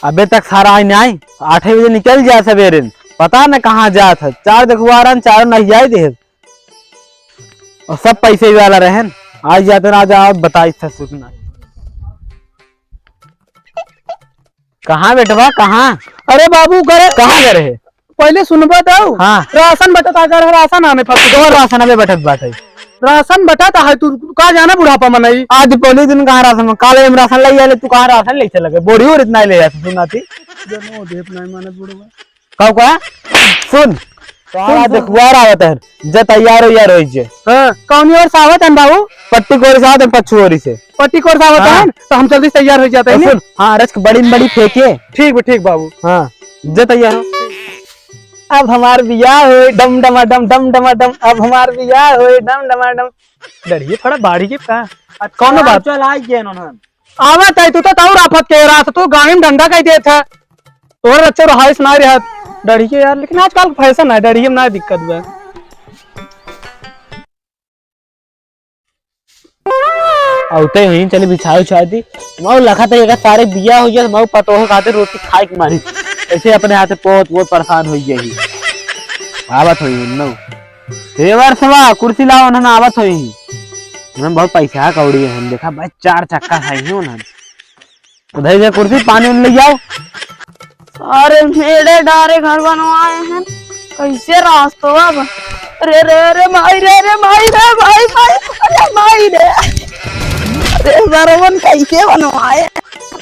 अबे तक सारा आई नहीं 8 बजे निकल गया सवेरे पता न कहाँ जा था 4 देखुआ रहा 4 नहीं जाए दे और सब पैसे वाला रहे आज जाते ना आज बताई था सुनना कहाँ बेटवा कहाँ। अरे बाबू करे कहाँ गए रहे पहले सुनबा तो हाँ राशन बटत अगर राशन आने फंस तो राशन अबे बैठत बाटे राशन बटत है तू कहाँ जाना बुढ़ापा मनई आज पहले दिन कहाँ राशन काले में राशन ले तू कहाँ राशन ले चला बोरी और इतना ले जाते सुनाती जनो देप नहीं मानत बुढ़वा कब का सुन तो देखुआ आवत है जे तैयार हो यार होई जे हां कौन और सावत है बाबू पट्टी कोरी सावत है पच्छू ओरी से पट्टी कोर सावत है तो हम जल्दी तैयार हो जाते हैं सुन हां रच बड़ी फेंके ठीक बाबू हां जे तैयार हो अब हमार बियाह होए डम डमाडम डम डमाडम अब हमार बियाह होए डम डमाडम डरिए थोड़ा बाड़ी के का कौन बात चल आई के न आवत है तू तो ताऊ आफत कह रहा था तू गांव में डंडा कह दे था तोर अच्छा रहाइश ना रहा डरी के यार लेकिन आजकल फैशन है डरी में ना दिक्कत बा औते ही चले बिछाओ चाहती मऊ लखा था ये सारे बिया हो गया मऊ पतोह खाते रोटी खाए के मारी ऐसे अपने हाथ बहुत परेशान हो गई आवत होई न हे वर्षवा कुर्सी लाओ न आवत होई हम बहुत पैसा कौड़ी है हम देखा भाई 4 चक्का खाई हो ना उधर से कुर्सी पानी ले जाओ अरे मेरे डारे घर बनवाए हैं कैसे रास्ता अब रे रे रे माई रे रे माई रे भाई भाई अरे माई रे अरे बरवन कैसे बनवाए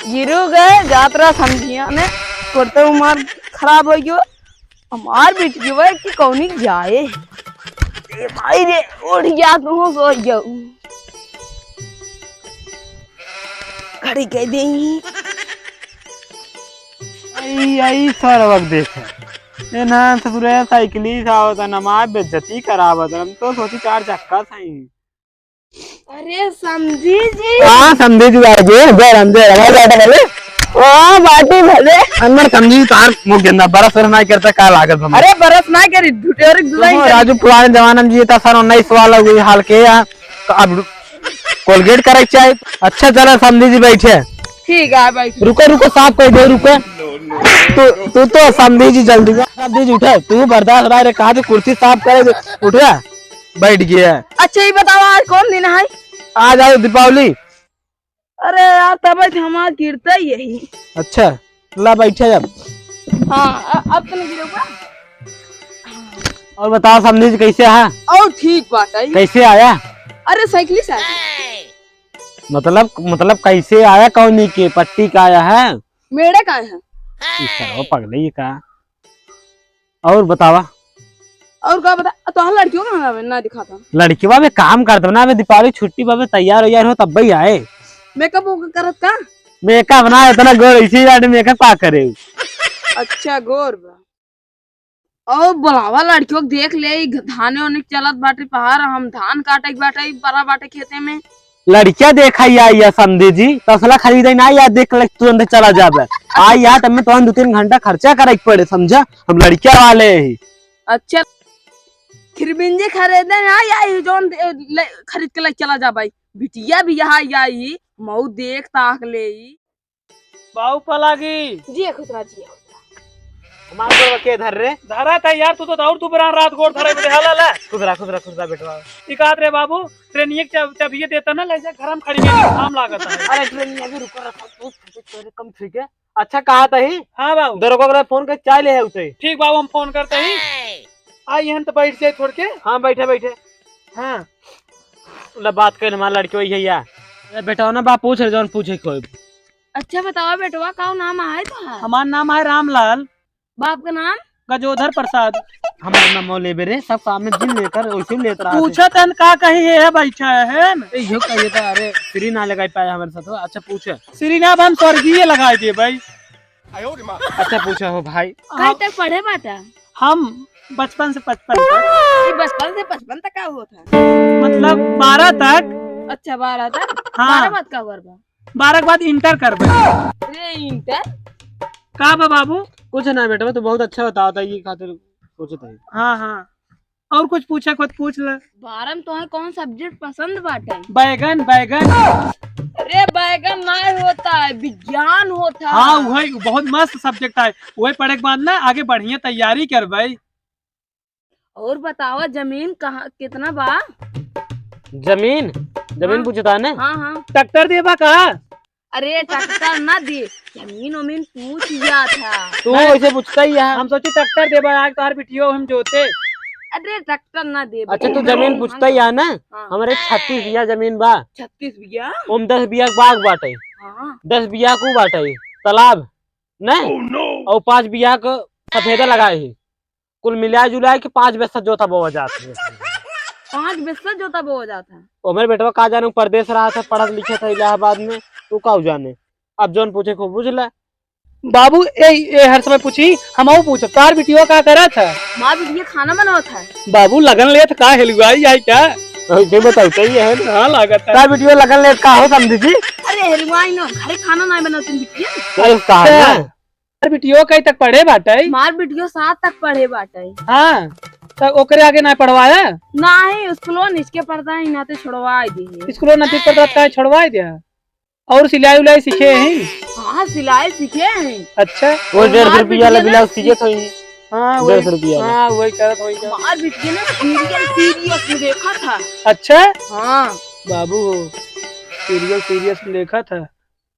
गिरू गए यात्रा समझिया ने करते उमर खराब हो गयो हमार बीच गयो कि कौनी जाए रे माई रे उठ गया तू सो गयो खड़ी कह देई आई सर वक्त देखे ये ना ससुरे साइकिल ही सावत ना मां बेइज्जती करावत हम तो सोची 4 चक्का सही अरे समझी जी हां समझी जी आगे जय राम बैठा भले ओ बाटी भले अंदर समझी तार मुंह गेंदा बरस ना करता का लागत हम अरे बरस ना करी ढुटेर दुलाई राजू पुराने जमाने में जीता सर 19 वाला हुई हाल के अब कोलगेट करे चाहे अच्छा चला समझी जी बैठे ठीक है भाई रुको साफ कर दे रुको तू तो समझी जी जल्दी समझी जी उठे तू बर्दाश्त रहा रे कहा कुर्सी साफ करे उठ गया बैठ गया अच्छा ये बताओ आज कौन दिन है आज आयो दीपावली अरे यार तब हमारा गिरता यही अच्छा ला बैठे अब हाँ अब तो नहीं गिरेगा और बताओ समझी जी कैसे है और ठीक बात है कैसे आया अरे साइकिल से मतलब कैसे आया कौन के पट्टी का आया है मेरे का है पगले का और बतावा और क्या बता तो हाँ लड़कियों का ना दिखाता लड़की में काम करता ना दीपावली छुट्टी बाबे तैयार हो तब ही आए मेकअप करत का मेकअप ना इतना गोर इसी मेकअप का करे अच्छा गोर और बुलावा लड़कियों को देख ले धाने ओने चलत बाटे पहाड़ हम धान काटे बाटे बड़ा बाटे खेते में लड़किया देखा या समझे जी तसला खरीदे ना या देख ले तुरंत चला जाबे आई या तब में तो 2-3 घंटा खर्चा करे पड़े समझा हम लड़किया वाले ही अच्छा खिरबिंजे खरीदे ना या जोन खरीद के ले चला जा भाई बिटिया भी यहाँ आई मऊ देख ताक ले बाऊ पलागी जी खुदरा जी हमारे के धर रे धरा था यार तू तो और तू बरान रात गोड़ धरे बे हाला ला खुदरा बेटवा इकात रे बाबू ट्रेनिए चाबिए देता ना ले जा घर में खड़ी में काम लागत है अरे ट्रेन अभी रुको रखो तू कम ठीक है अच्छा कहा था ही हां बाबू दरोगा को फोन कर चाय ले है उसे ठीक बाबू हम फोन करते ही आई हन तो बैठ जाए छोड़ के हां बैठे हां ला बात कर हमारा लड़की वही है या बेटा ना बाप पूछ रहे जौन पूछे कोई अच्छा बताओ बेटवा का नाम है तो हमारा नाम है रामलाल बाप का नाम गजोधर प्रसाद हमारा नाम मौले बेरे सब सामने दिन लेकर वैसे लेते रहा पूछा तन का कही है बैठा है यो कहिए था अरे फ्री ना लगा पाया हमारे साथ अच्छा पूछे श्रीनाथ हम स्वर्गीय लगाए दिए भाई अच्छा पूछा हो भाई कहीं तक पढ़े बाटा हम बचपन से 55 तक ये बचपन से 55 तक का हुआ था मतलब 12 तक अच्छा 12 तक हाँ 12 बाद का हुआ 12 के बाद इंटर कर रे इंटर का बाबू कुछ ना बेटा तो बहुत अच्छा बताओ था ये खातिर सोचे थे हाँ हाँ और कुछ पूछा खुद पूछ ले 12 में तो है कौन सब्जेक्ट पसंद बाटे बैगन बैगन अरे बैगन नहीं होता है, विज्ञान होता है। हाँ वही बहुत मस्त सब्जेक्ट है, वही पढ़े के बाद ना आगे बढ़िया तैयारी कर भाई। और बताओ जमीन कहाँ कितना बा? जमीन जमीन हाँ। पूछता ने। हाँ हाँ। ट्रैक्टर देबा का? अरे ट्रैक्टर ना दे, जमीन वमीन पूछ लिया था। तू ऐसे पूछता ही है। हम सोचे ट्रैक्टर देबा, आज तार बिटियो हम जोते। अरे ट्रैक्टर ना दे। अच्छा तू जमीन पूछता ही है ना। हाँ। हमारे 36 बिया जमीन बा। 36 बिया। ओम 10 बिया बाग बाटे, हाँ 10 बिया को बाटे तालाब नहीं, और 5 बिया को सफेदा लगाए ही। कुल मिला जुला के 5 बिस्सा जोता बोआ जाता है। 5 बिस्सा जोता बो हो जाता है। ओ मेरे बेटवा का जाने परदेश रहा था, पढ़ा लिखा था इलाहाबाद में, तू का जाने। अब जोन पूछे को बुझ ले। बाबू ए हर समय पूछी, हम पूछ तार बिटियो का करा था? माँ बिटिया खाना बनाता है। बाबू लगन ले का हेलुआई है क्या? ये बताओ सही है। हाँ लागत है। तार वीडियो लगन ले का हो समझी जी। अरे हलवाई ना घरे खाना नहीं बनाते बिटिया। अरे कहा ना तार बिटियो कहीं तक पढ़े बाटे? मार बिटिया 7 तक पढ़े बाटे। हाँ तो ओकरे आगे ना पढ़वाया? नहीं स्कूलों निचके पढ़ता है, ना तो छुड़वाए दी। स्कूलों नदी पर का छुड़वाई दिया। और सिलाई उलाई सीखे हैं? हाँ सिलाई सीखे हैं। अच्छा वो 150 रुपया बिटिया बिलाउज ना सीखे तो ही। हाँ 150 रुपया। हाँ वही करत वही कर। मार बिटिया ने सीरियस में देखा था। अच्छा हाँ बाबू सीरियस में देखा था,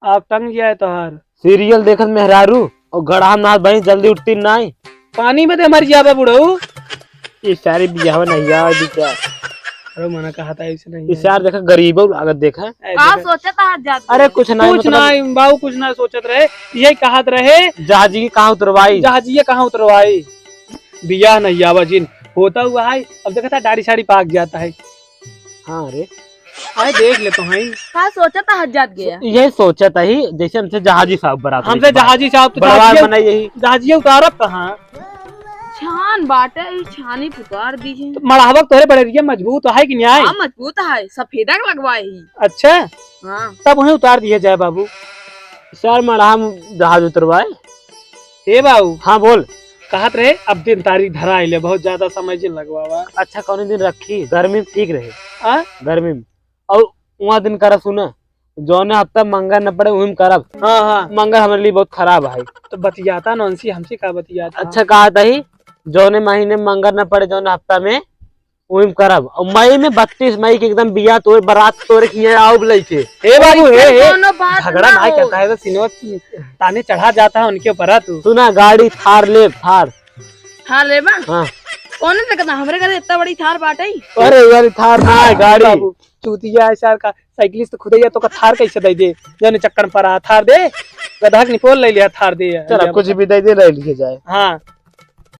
आप तंग जाए तोहार। सीरियल देखत मेहरारू और गढ़ा नाथ भाई जल्दी उठती नहीं। पानी में दे मर जाबा बुढ़ऊ। ये सारी बियाह नहीं यार दिखा। अरे मना कहा था ऐसे नहीं। इस यार देखा गरीबों लागत देखा। का सोचा था जात। अरे कुछ नहीं कुछ नहीं बाबू, कुछ ना सोचत रहे, यही कहत रहे जहाजी की कहाँ उतरवाई। जहाजिए कहाँ उतरवाई। बिया नहीं आवा जिन होता हुआ है। अब देखा था दाढ़ी साड़ी पाक जाता है। हाँ अरे आए देख ले तो है। का सोचा था हजात गया। यही सोचा था ही, जैसे हमसे जहाजी साहब बरात हमसे जहाजी साहब तो बड़वार बनाई यही। जहाजिए उतारब कहाँ? छान बाटे छानी पुकार दीजिए। तो मड़ावक तोरे बड़ेरिया मजबूत है कि नहीं? हाँ मजबूत है, सफेदा लगवाए ही। अच्छा हाँ तब उन्हें उतार दिया जाए बाबू। सर मड़ा हम जहाज उतरवाए। हे बाबू हाँ बोल। कहत रहे अब दिन तारीख धरा आइले, बहुत ज्यादा समय जिन लगवावा। अच्छा कौन दिन रखी, गर्मी में ठीक रहे। हाँ गर्मी में और वहाँ दिन करब सुना, जौने हफ्ता मंगा न पड़े वही करब। हाँ हाँ मंगा हमारे लिए बहुत खराब है। तो बतियाता नॉन्सी हमसे का बतियाता। अच्छा कहा था ही, जौने महीने में मंगा न पड़े जौने हफ्ता में वही करब। और मई में 32 मई के एकदम बिया तोड़ बारात तोड़ किए आओ लई के। हे बाबू हे दोनों बात झगड़ा ना नहीं हो। करता है तो सिनेमा ताने चढ़ा जाता है उनके ऊपर। तू सुना गाड़ी थार ले थार। हाँ ले बा हाँ कौन से कहता हमारे घर इतना बड़ी थार बाटे ही। अरे यार थार ना है गाड़ी। बाबू चूतिया ऐसा का साइकिलिस्ट खुद ही है तो का थार कैसे दे दे? जाने चक्कर पर आ थार दे, गधा के निपोल ले लिया थार दे। चल कुछ भी दे दे ले लिए जाए। हाँ